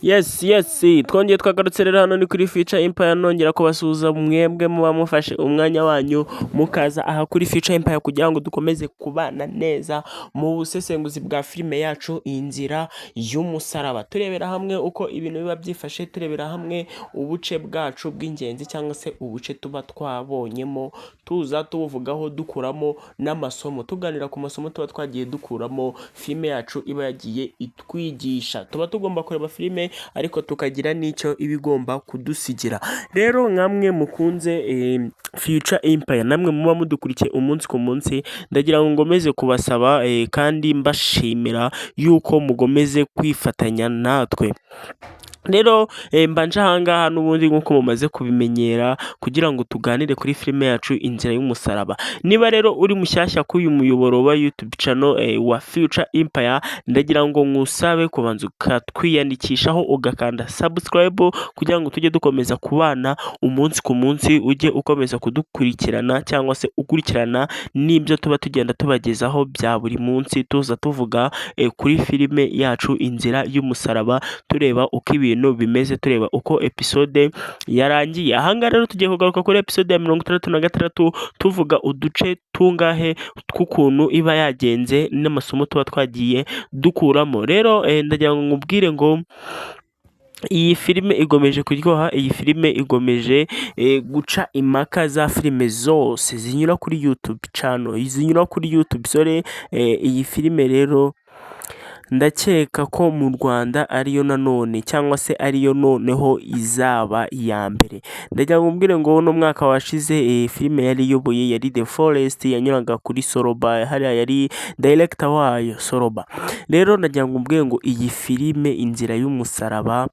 Yes, twongeye twagarutse rero hano ni kuri Future Empire, nongera kubasuhuza mwebwe muba mufashe umwanya wanyu mukaza aha kuri Future Empire kugira ngo dukomeze kubana neza mu busesenguzi bwa filime yacu Inzira y'Umusaraba, turebera hamwe uko ibintu biba byifashe, turebera hamwe ubuce bwacu bw'ingenzi cyangwa se ubuce tuba twabonyemo, tuza tubuvugaho dukuramo n'amasomo, tuganira ku masomo tuba twagiye dukuramo filime yacu iba yagiye itwigisha. Tuba tugomba kureba filime ariko tukagira n'icyo iba igomba kudusigira. Rero nkamwe mukunze Future Empire, namwe muba mudukurikiye umunsi ku munsi, ndagira ngo ngomeze kubasaba kandi mbashimira yuko mugomeze kwifatanya natwe. Rero mbanje ahangaha n'ubundi nk'uko mumaze kubimenyera kugira ngo tuganire kuri filime yacu Inzira y'Umusaraba. Niba rero uri mushyashya kuri uyu muyoboro wa YouTube channel wa Future Empire, ndagira ngo ngusabe kubanza ukatwiyandikishaho ugakanda subscribe kugira ngo tujye dukomeza kubana umunsi ku munsi, ujye ukomeza kudukurikirana cyangwa se ukurikirana n'ibyo tuba tugenda tubagezaho bya buri munsi, tuza tuvuga kuri filime yacu Inzira y'Umusaraba, tureba uko ibintu bimeze, tureba uko episode yarangiye. Ahangaha rero tugiye kugaruka kuri episode ya 66 tuvuga uduce tungahe tw'ukuntu iba yagenze n'amasomo tuba twagiye dukuramo. Rero ndagira ngo nkubwire ngo iyi filime igomeje kuryoha, iyi filime igomeje guca impaka za filime zose zinyura kuri YouTube channel, zinyura kuri YouTube iyi filime rero ndakeka ko mu Rwanda ariyo nanone cyangwa se ariyo noneho izaba iya mbere. Ndagira ngo mbwire ngo no mwaka washize filime yari iyoboye yari The Forest, yanyuraga kuri Soroba, hariya yari director wayo Soroba. Rero ndagira ngo mbwire ngo iyi filime Inzira y'Umusaraba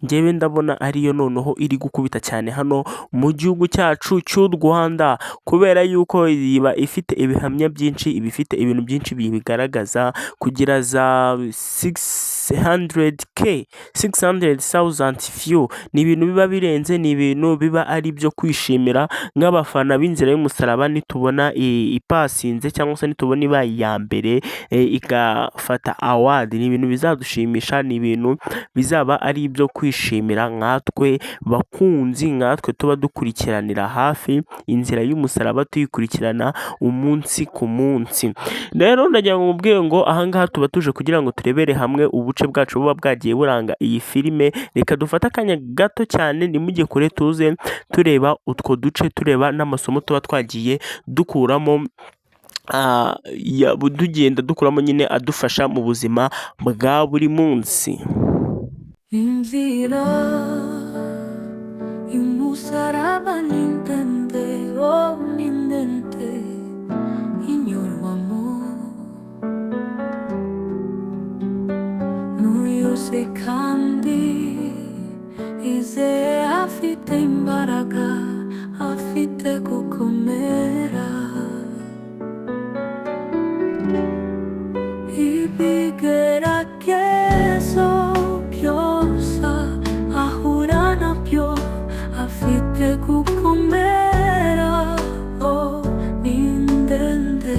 njyewe ndabona ariyo noneho iri gukubita cyane hano mu gihugu cyacu cy'u Rwanda, kubera yuko iba ifite ibihamya byinshi, iba ifite ibintu byinshi bigaragaza, kugira za 600,000 view. Ni ibintu biba birenze, ni ibintu biba ari byo kwishimira nk'abafana b'Inzira y'Umusaraba. Nitubona ipasinze cyangwa se nitubona ibaye iya mbere igafata award, ni ibintu bizadushimisha, ni ibintu bizaba ari ibyo kwishimira nkatwe bakunzi, nkatwe tuba dukurikiranira hafi Inzira y'Umusaraba, tuyikurikirana umunsi ku munsi. Rero ndagira ngo mubwire ngo ahangaha tuba tuje kugira ngo turebere hamwe ubuce bwacu buba bwagiye buranga iyi filime. Reka dufate akanya gato cyane, nimujye kure, tuze tureba utwo duce, tureba n'amasomo tuba twagiye dukuramo, tugenda dukuramo nyine adufasha mu buzima bwa buri munsi. Inzira y'Umusaraba ni ndende, oh ni ndende inyurwamo n'uyose kandi izeye afite imbaraga, afite gukomera. Ibigeragezo byose ahura nabyo, afite gukomera, oh ni ndende.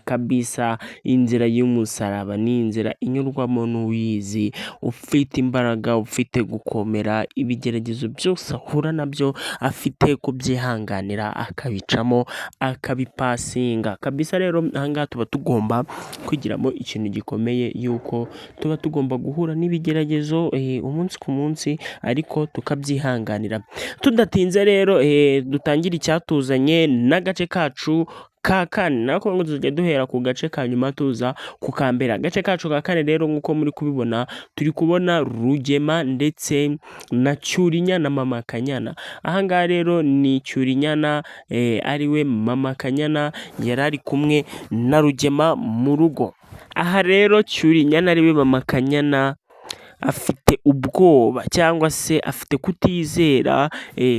kabisa. Inzira y'umusaraba ni inzira inyurwamo n'uwizi ufite imbaraga, ufite gukomera. Ibigeragezo byose ahura nabyo afite kubyihanganira akabicamo akabipasinga kabisa. Rero ahangaha tuba tugomba kwigiramo ikintu gikomeye, yuko tuba tugomba guhura n'ibigeragezo umunsi ku munsi, ariko tukabyihanganira. Tudatinze rero dutangire icyatuzanye n'agace kacu ka kane, nako ngo tujya duhera ku gace ka nyuma tuza ku ka mbere. Agace kacu ka kane rero nk'uko muri kubibona, turi kubona Rugema ndetse na Cyurinyana Mama Kanyana. Ahangaha rero ni Cyurinyana ariwe Mama Kanyana yari ari kumwe na Rugema mu rugo. Aha rero Cyurinyana ariwe Mama Kanyana afite ubwoba cyangwa se afite kutizera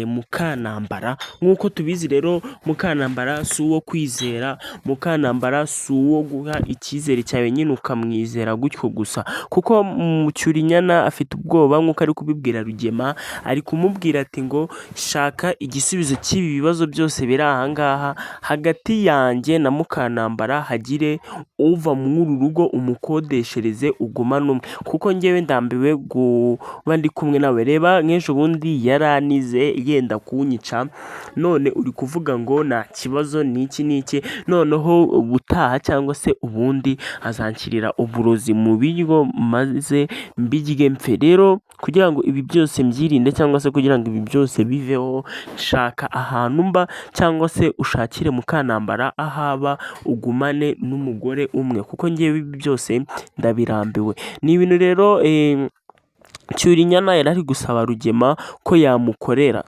Mukanambara. Nk'uko tubizi rero, Mukanambara si uwo kwizera, Mukanambara si uwo guha icyizere cyawe nyine ukamwizera gutyo gusa, kuko Cyurinyana afite ubwoba nk'uko ari kubibwira Rugema. Ari kumubwira ati ngo shaka igisubizo cy'ibi bibazo byose biri ahangaha hagati yanjye na Mukanambara, hagire uva muri uru rugo umukodeshereze ugumane umwe, kuko njyewe ndambiwe kuba ndi kumwe nawe. Reba nk'ejo bundi yaranize yenda kunyica, none uri kuvuga ngo nta kibazo n'iki n'iki, noneho ubutaha cyangwa se ubundi azanshyirira uburozi mu biryo maze mbirye mpfe. Rero kugira ngo ibi byose mbyirinde cyangwa se kugira ngo ibi byose biveho, shaka ahantu mba cyangwa se ushakire Mukanambara ahaba ugumane n'umugore umwe, kuko ngewe ibi byose ndabirambiwe. Ni ibintu rero Cyurinyana yari ari gusaba Rugema ko yamukorera.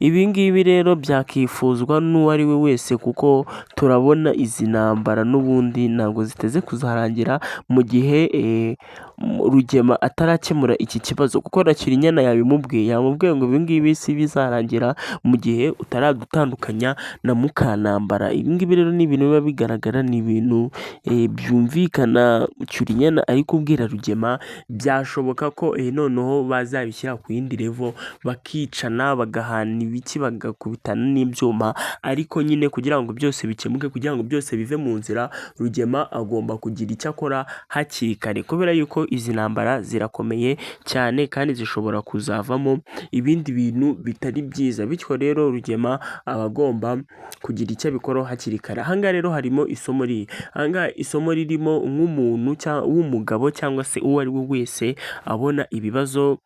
Ibi ngibi rero byakifuzwa n'uwo ari we wese, kuko turabona izi ntambara n'ubundi ntabwo ziteze kuzarangira mu gihe Rugema atarakemura iki kibazo, kuko na Cyurinyana yamubwiye ngo ibi ngibi si bizarangira mu gihe utaradutandukanya na Mukanambara. Ibi ngibi rero ni ibintu biba bigaragara, ni ibintu byumvikana. Cyurinyana ari kubwira Rugema, byashoboka ko noneho bazabishyira ku yindi level, bakicana bagahana ibiki bagakubitana n'ibyuma, ariko nyine kugira ngo byose bikemuke, kugira ngo byose bive mu nzira, Rugema agomba kugira icyo akora hakiri kare, kubera yuko izi ntambara zirakomeye cyane kandi zishobora kuzavamo ibindi bintu bitari byiza. Bityo rero Rugema aba agomba kugira icyo abikoraho hakiri kare. Ahangaha rero harimo isomo isomo ririmo nk'umuntu w'umugabo cyangwa se uwo ari we wese abona ibibazo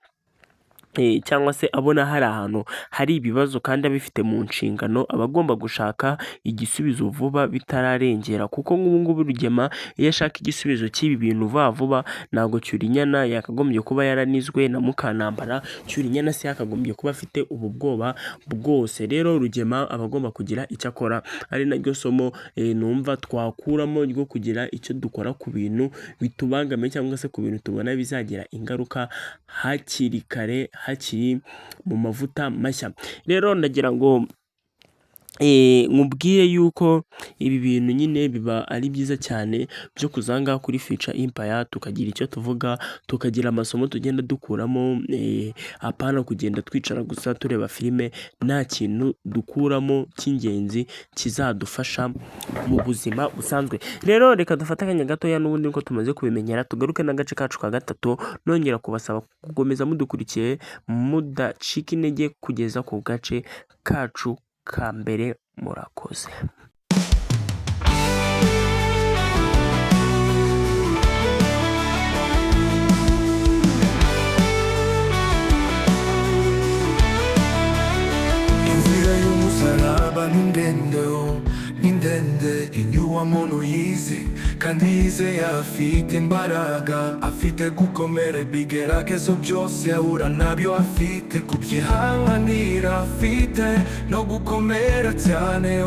cyangwa se abona hari ahantu hari ibibazo kandi abifite mu nshingano, aba agomba gushaka igisubizo vuba bitararengera, kuko nk'ubu ngubu Rugema iyo ashaka igisubizo cy'ibi bintu vuba, ntabwo Cyurinyana yakagombye kuba yaranizwe na Mukanambara. Cyurinyana se yakagombye kuba afite ubu bwoba bwose. Rero Rugema aba agomba kugira icyo akora, ari naryo somo numva twakuramo ryo kugira icyo dukora ku bintu bitubangamiye cyangwa se ku bintu tubona bizagira ingaruka hakiri kare, hakiri mu mavuta mashya. Rero ndagira ngo nkubwire yuko ibi bintu nyine biba ari byiza cyane byo kuzanga kuri Future Empire, tukagira icyo tuvuga, tukagira amasomo tugenda dukuramo, apana kugenda twicara gusa tureba filime nta kintu dukuramo cy'ingenzi kizadufasha mu buzima busanzwe. Rero reka dufate akanya gatoya n'ubundi ko tumaze kubimenyera, tugaruke n'agace kacu ka gatatu, nongera kubasaba gukomeza mudukurikiye mudacika intege kugeza ku gace kacu ka mbere. Murakoze. Inzira y'umusaraba ni ndende inyurwamo n'uyizi, kandi yizeye afite imbaraga, afite gukomera. Ibigeragezo byose ahura nabyo afite kubyihanganira, afite no gukomera cyane.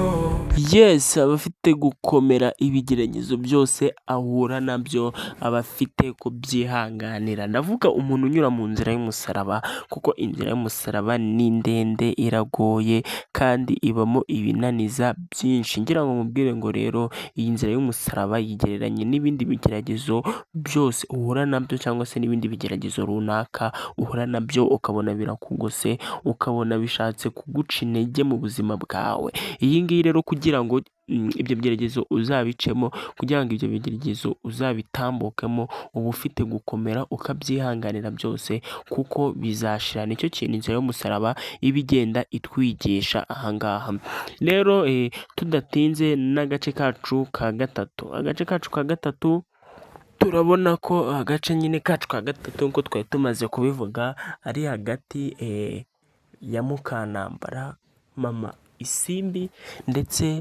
Yes, aba afite gukomera. Ibigeragezo byose ahura nabyo aba afite kubyihanganira. Ndavuga umuntu unyura mu nzira y'umusaraba, kuko inzira y'umusaraba ni ndende, iragoye kandi ibamo ibinaniza byinshi. Ngira ngo mubwire ngo rero iyi nzira y'umusaraba yigereranye n'ibindi bigeragezo byose uhura nabyo, cyangwa se n'ibindi bigeragezo runaka uhura nabyo ukabona birakugose, ukabona bishatse kuguca intege mu buzima bwawe. Iyi ngiyi rero kugira ngo ibyo bigeragezo uzabicemo, kugira ngo ibyo bigeragezo uzabitambukemo uba ufite gukomera ukabyihanganira byose kuko bizashira. Nicyo kintu inzira y'umusaraba iba igenda itwigisha aha ngaha. Rero tudatinze n'agace kacu ka gatatu. Agace kacu ka gatatu turabona ko agace nyine kacu ka gatatu nk'uko twari tumaze kubivuga ari hagati ya Mukantambara, mama Isimbi ndetse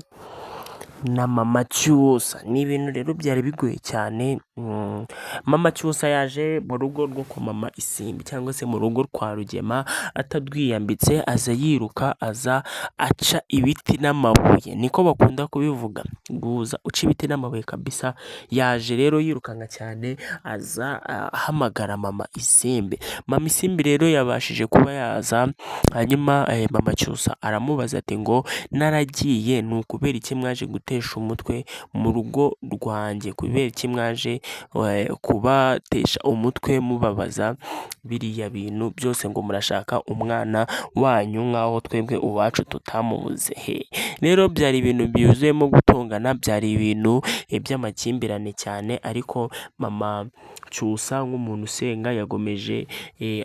na mama Cyusa. Ni ibintu rero byari bigoye cyane. Mama Cyusa yaje mu rugo rwo kwa mama Isimbi cyangwa se mu rugo rwa Rugema atarwiyambitse, aza yiruka, aza aca ibiti n'amabuye, niko bakunda kubivuga, guza uca ibiti n'amabuye kabisa. Yaje rero yirukanka cyane, aza ahamagara mama Isimbi. Mama Isimbi rero yabashije kuba yaza, hanyuma mama Cyusa aramubaza ati ngo naragiye ni ukubera iki mwaje gutesha umutwe mu rugo rwanjye, kubera iki mwaje kubatesha umutwe mubabaza biriya bintu byose ngo murashaka umwana wanyu nk'aho twebwe uwacu tutamubuze. Rero byari ibintu byuzuyemo gutongana, byari ibintu by'amakimbirane cyane, ariko mama Cyusa nk'umuntu usenga yagomeje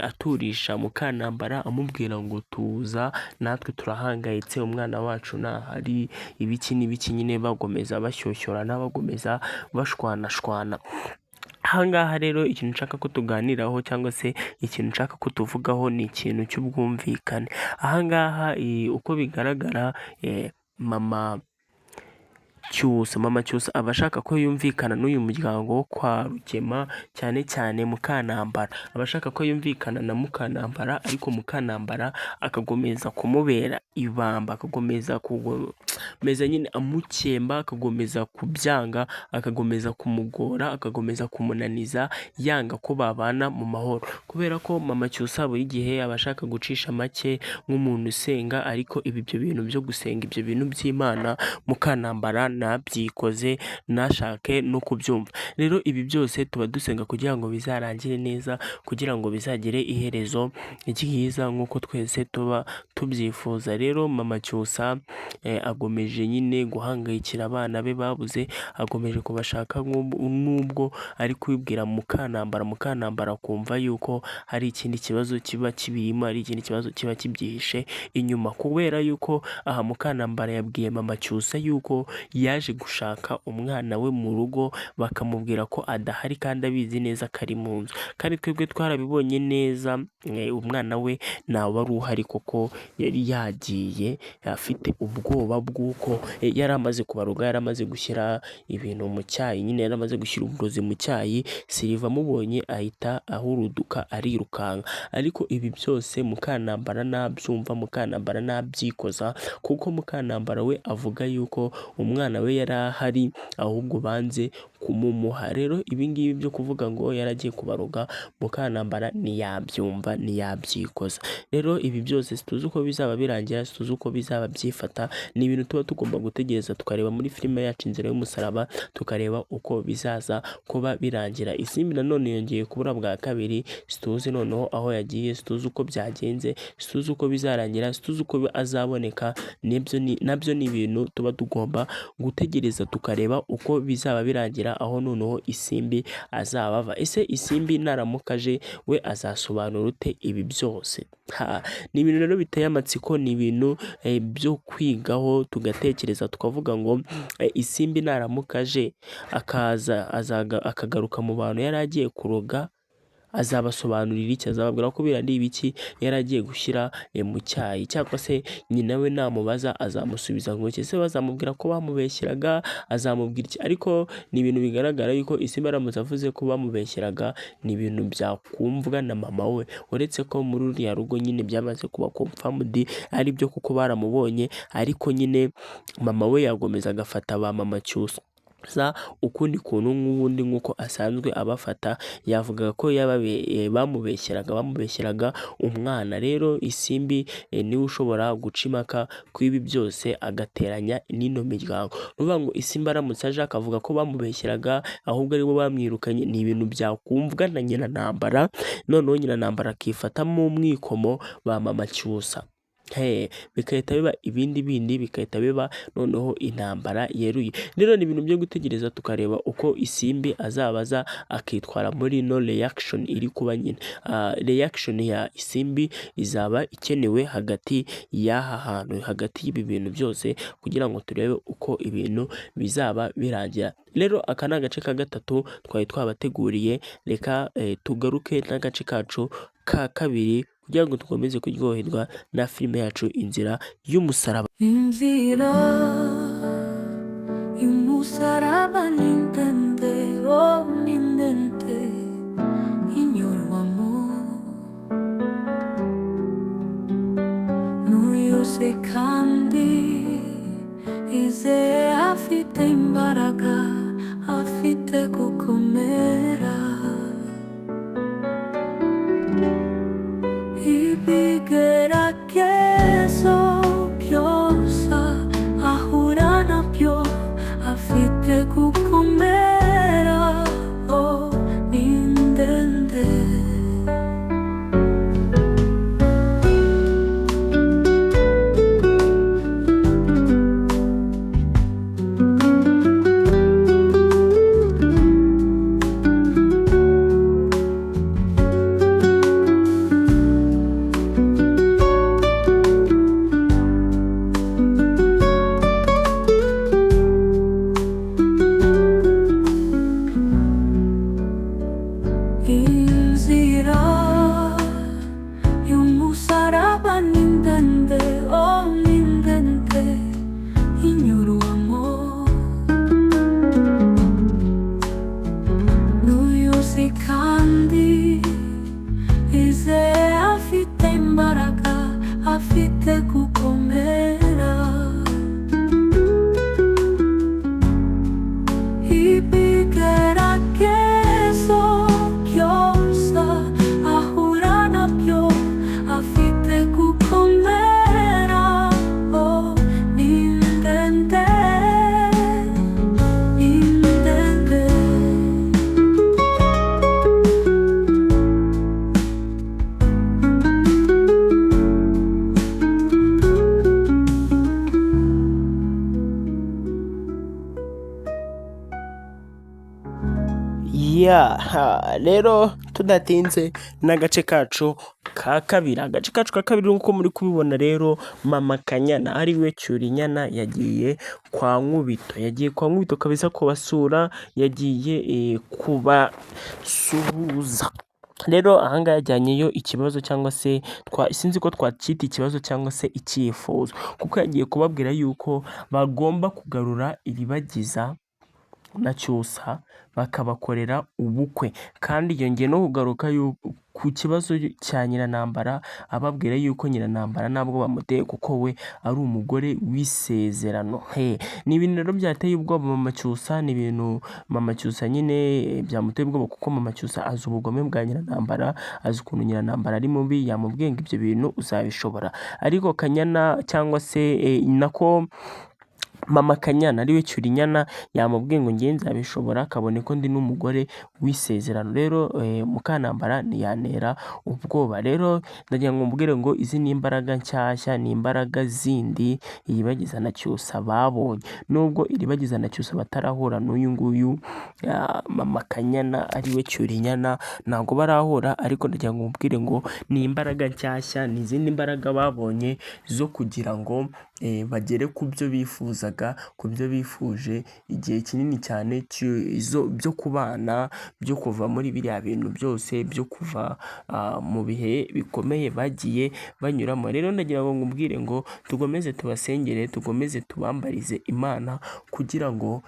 aturisha Mukantambara amubwira ngo tuza, natwe turahangayitse, umwana wacu ntahari, ibiki n'ibiki, nyine bagomeza bashyosyorana, bagomeza bashwanashwana. Aha ngaha rero ikintu nshaka ko tuganiraho cyangwa se ikintu nshaka ko tuvugaho ni ikintu cy'ubwumvikane. Aha ngaha uko bigaragara mama Cyusa aba ashaka ko yumvikana n'uyu muryango wo kwa Rugema, cyane cyane Mukantambara. Aba ashaka ko yumvikana na Mukantambara, ariko Mukantambara akagomeza kumubera ibamba, akagomeza nyine amukemba, akagomeza kubyanga, akagomeza kumugora, akagomeza kumunaniza, yanga ko babana mu mahoro. Kubera ko mama Cyusa buri gihe aba ashaka gucisha make nk'umuntu usenga, ariko ibyo bintu byo gusenga, ibyo bintu by'Imana Mukantambara nabyikoze, nashake no kubyumva. Rero ibi byose tuba dusenga kugira ngo bizarangire neza, kugira ngo bizagere iherezo ryiza nk'uko twese tuba tubyifuza. Rero mama Cyusa agomeje nyine guhangayikira abana be babuze, agomeje kubashaka nubwo ari kubibwira Mukantambara akumva yuko hari ikindi kibazo kiba kibirimo, hari ikindi kibazo kiba kibyihishe inyuma, kubera yuko aha Mukantambara yabwiye mama Cyusa yuko yaje gushaka umwana we mu rugo, bakamubwira ko adahari kandi abizi neza ko ari mu nzu, kandi twebwe twarabibonye neza. Umwana we ntawe wari uhari kuko yari yagiye afite ubwoba bw'uko yari amaze kubaruga, yari amaze gushyira ibintu mu cyayi, nyine yari amaze gushyira uburozi mu cyayi. Siliva amubonye ahita ahuruduka arirukanka, ariko ibi byose Mukantambara nabyumva, Mukantambara nabyikoza, kuko Mukantambara we avuga yuko umwana we yari ahari, ahubwo banze kumumuha. Rero ibi ngibi byo kuvuga ngo yaragiye kubaroga, Mukantambara ntiyabyumva, ntiyabyikoza. Rero ibi byose situzi uko bizaba birangira, situzi uko bizaba byifata. Ni ibintu tuba tugomba gutegereza tukareba muri filime yacu Inzira y'Umusaraba, tukareba uko bizaza kuba birangira. Isimbi nanone yongeye kubura bwa kabiri, situzi noneho aho yagiye, situzi uko byagenze, situzi uko bizarangira, situzi uko azaboneka. Nabyo ni ibintu tuba tugomba gutegereza tukareba uko bizaba birangira, aho noneho Isimbi azaba ava. Ese Isimbi naramukaje we azasobanura ute ibi byose? Ni ibintu rero biteye amatsiko, ni ibintu byo kwigaho tugatekereza tukavuga ngo Isimbi naramukaje akagaruka mu bantu yari agiye kuroga, azabasobanurira iki? Azababwira ko biriya ari ibiki yari agiye gushyira mu cyayi, cyangwa se nyina we namubaza azamusubiza ngo ese bazamubwira ko bamubeshyeraga, azamubwira iki? Ariko ni ibintu bigaragara yuko Isimbi aramutse avuze ko bamubeshyeraga, ni ibintu byakumvwa na mama we, uretse ko muri uriya rugo nyine byamaze kuba confirmed ari byo kuko baramubonye, ariko nyine mama we yagomeza agafata ba mama Cyusa ukundi kuntu nk'ubundi nk'uko asanzwe abafata. Yavugaga ko bamubeshyeraga umwana. Rero Isimbi niwe ushobora guca impaka kw'ibi byose agateranya n'ino miryango. Nuvuga ngo Isimbi aramutse aje akavuga ko bamubeshyeraga ahubwo aribo bamwirukanye, ni ibintu byakumvwa na Nyirantambara, noneho Nyirantambara akifatamo umwikomo ba mama Cyusa. bigahita biba ibindi bindi, bigahita biba noneho intambara yeruye. Rero ni ibintu byo gutegereza tukareba uko isimbi azabaza akitwara muri ino reaction iri kuba nyine. Reaction ya isimbi izaba ikenewe hagati y'aha hantu, hagati y'ibi bintu byose kugira ngo turebe uko ibintu bizaba birangira. Rero aka ni agace ka gatatu twari twabateguriye, reka tugaruke n'agace kacu ka kabiri kugira ngo dukomeze kuryoherwa na filime yacu Inzira y'Umusaraba. Inzira y'umusaraba ni ndende, oh ni ndende, inyurwamo n'uyose kandi izeye afite imbaraga, afite gukomera. Ibigeragezo byose ahura nabyo, afite gukomera, oh ni ndende. Inzira y'umusaraba ni ndende, oh ni ndende, inyurwamo n'uyuzi kandi izeye afite imbaraga, afite gukomera. Ibigeragezo byose ahura nabyo, afite gukomera, oh ni ndende, ni ndende. Rero tudatinze n'agace kacu ka kabiri. Agace kacu ka kabiri nk'uko muri kubibona rero, mama Kanyana ariwe Cyurinyana yagiye kwa Nkubito, kabisa kubasura, yagiye kubasuhuza. Rero ahangaha yajyanyeyo ikibazo cyangwa se sinzi ko twacyita ikibazo cyangwa se icyifuzo, kuko yagiye kubabwira yuko bagomba kugarura Iribagiza na Cyusa bakabakorera ubukwe, kandi yongeye no kugaruka ku kibazo cya Nyiranambara, ababwira yuko Nyiranambara ntabwo bamuteye kuko we ari umugore w'isezerano. Ni ibintu rero byateye ubwoba mama Cyusa, ni ibintu mama Cyusa nyine byamuteye ubwoba, kuko mama Cyusa azi ubugome bwa Nyiranambara, azi ukuntu Nyiranambara ari mubi, yamubwiye ngo ibyo bintu uzabishobora. Ariko Kanyana cyangwa se nako mama Kanyana ariwe Cyurinyana yamubwiye ngo ngiye nzabishobora, kabone ko ndi n'umugore w'isezerano. Rero Mukanambara ntiyantera ubwoba. Rero ndagira ngo mbwire ngo izi ni imbaraga nshyashya, ni imbaraga zindi Iribagiza na Cyusa babonye, nubwo Iribagiza na Cyusa batarahura n'uyu nguyu mama Kanyana ariwe Cyurinyana, ntabwo barahura, ariko ndagira ngo mbwire ngo ni imbaraga nshyashya, ni izindi mbaraga babonye zo kugira ngo bagere ku byo bifuzaga, ku byo bifuje igihe kinini cyane, byo kubana, byo kuva muri biriya bintu byose, byo kuva mu bihe bikomeye bagiye banyuramo. Rero ndagira ngo nkubwire ngo tugomeze tubasengere, tugomeze tubambarize Imana kugira ngo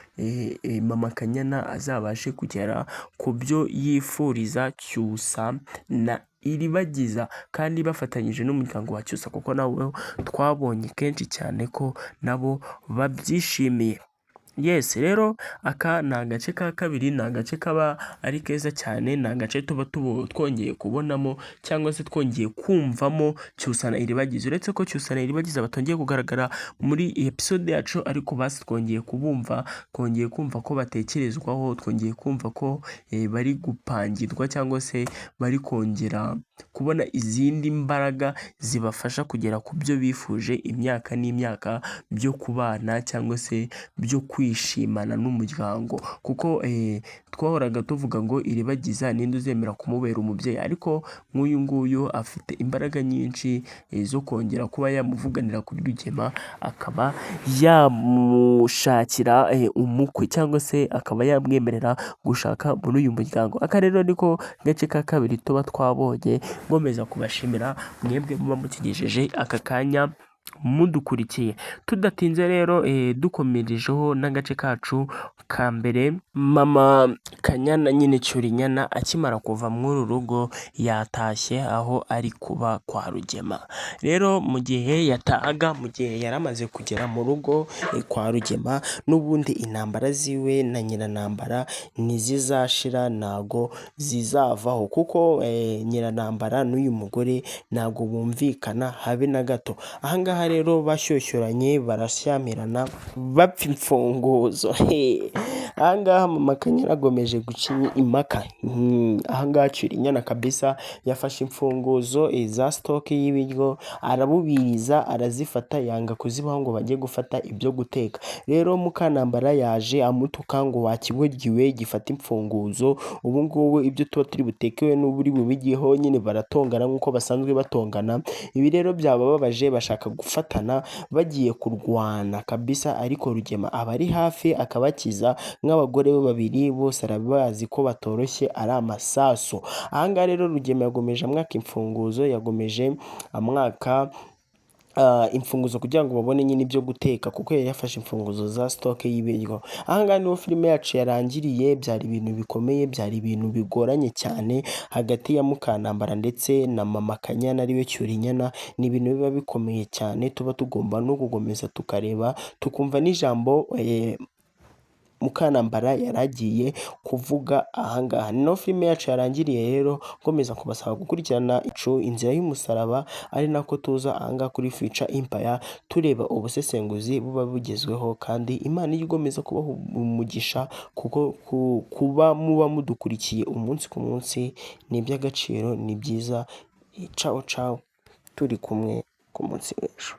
mama Kanyana azabashe kugera ku byo yifuriza Cyusa na Iribagiza, kandi bafatanyije n'umuryango wa Cyusa, kuko nawe twabonye kenshi cyane ko nabo babyishimiye. Yes, rero aka ni agace ka kabiri, ni agace kaba ari keza cyane, ni agace tuba twongeye kubonamo cyangwa se twongeye kumvamo Cyusa na Iribagiza. Uretse ko Cyusa na Iribagiza batongeye kugaragara muri episode yacu, ariko basi twongeye kubumva, twongeye kumva ko batekerezwaho, twongeye kumva ko bari gupangirwa cyangwa se bari kongera kubona izindi mbaraga zibafasha kugera ku byo bifuje imyaka n'imyaka byo kubana cyangwa se byo kwishimana n'umuryango, kuko twahoraga tuvuga ngo iribagiza ninde uzemera kumubera umubyeyi, ariko nk'uyu nguyu afite imbaraga nyinshi zo kongera kuba yamuvuganira kuri Rugema, akaba yamushakira umukwe cyangwa se akaba yamwemerera gushaka muri uyu muryango. Aka rero niko gace ka kabiri tuba twabonye, nkomeza kubashimira mwebwe muba mukigejeje aka kanya mudukurikiye. Tudatinze rero dukomerejeho n'agace kacu ka mbere, mama Kanyana nyine Cyurinyana akimara kuva muri uru rugo yatashye aho ari kuba kwa Rugema. Rero mu gihe yatahaga, mu gihe yari amaze kugera mu rugo kwa Rugema, n'ubundi intambara ziwe na Nyirantambara ntizizashira, ntago zizavaho, kuko Nyirantambara n'uyu mugore ntago bumvikana habe na gato. Ahangaha rero bashyoshyoranye barashyamirana bapfa imfunguzo. Ahangaha mama Kanyana agomeje guca impaka. Ahangaha Cyurinyana kabisa yafashe imfunguzo za stoke y'ibiryo arabubiriza, arazifata, yanga kuzibaho ngo bajye gufata ibyo guteka. Rero Mukantambara yaje amutuka ngo wakigoryiwe gifata imfunguzo, ubu ngubu ibyo tuba turi butekewe n'uburi bubigiyeho, nyine baratongana nk'uko basanzwe batongana. Ibi rero byabababaje, bashaka gufatana bagiye kurwana kabisa, ariko Rugema aba ari hafi akabakiza, nk'abagore be babiri bose arabazi ko batoroshye ari amasasu. Ahangaha rero Rugema yagomeje amwaka imfunguzo, yagomeje amwaka imfunguzo kugira ngo babone nyine ibyo guteka, kuko yari yafashe imfunguzo za stoke y'ibiryo. Ahangaha niho filime yacu yarangiriye. Byari ibintu bikomeye, byari ibintu bigoranye cyane hagati ya Mukantambara ndetse na mama Kanyana ariwe Cyurinyana. Ni ibintu biba bikomeye cyane, tuba tugomba no gukomeza tukareba tukumva n'ijambo Mukantambara yaragiye kuvuga. Ahangaha no filime yacu yarangiriye. Rero nkomeza kubasaba gukurikirana inzira y'umusaraba, ari nako tuza ahangaha kuri Future Empire tureba ubusesenguzi buba bugezweho, kandi Imana igomeza kubaha umugisha, kuko kuba muba mudukurikiye umunsi ku munsi ni iby'agaciro, ni byiza. Ciao ciao, turi kumwe ku munsi w'ejo.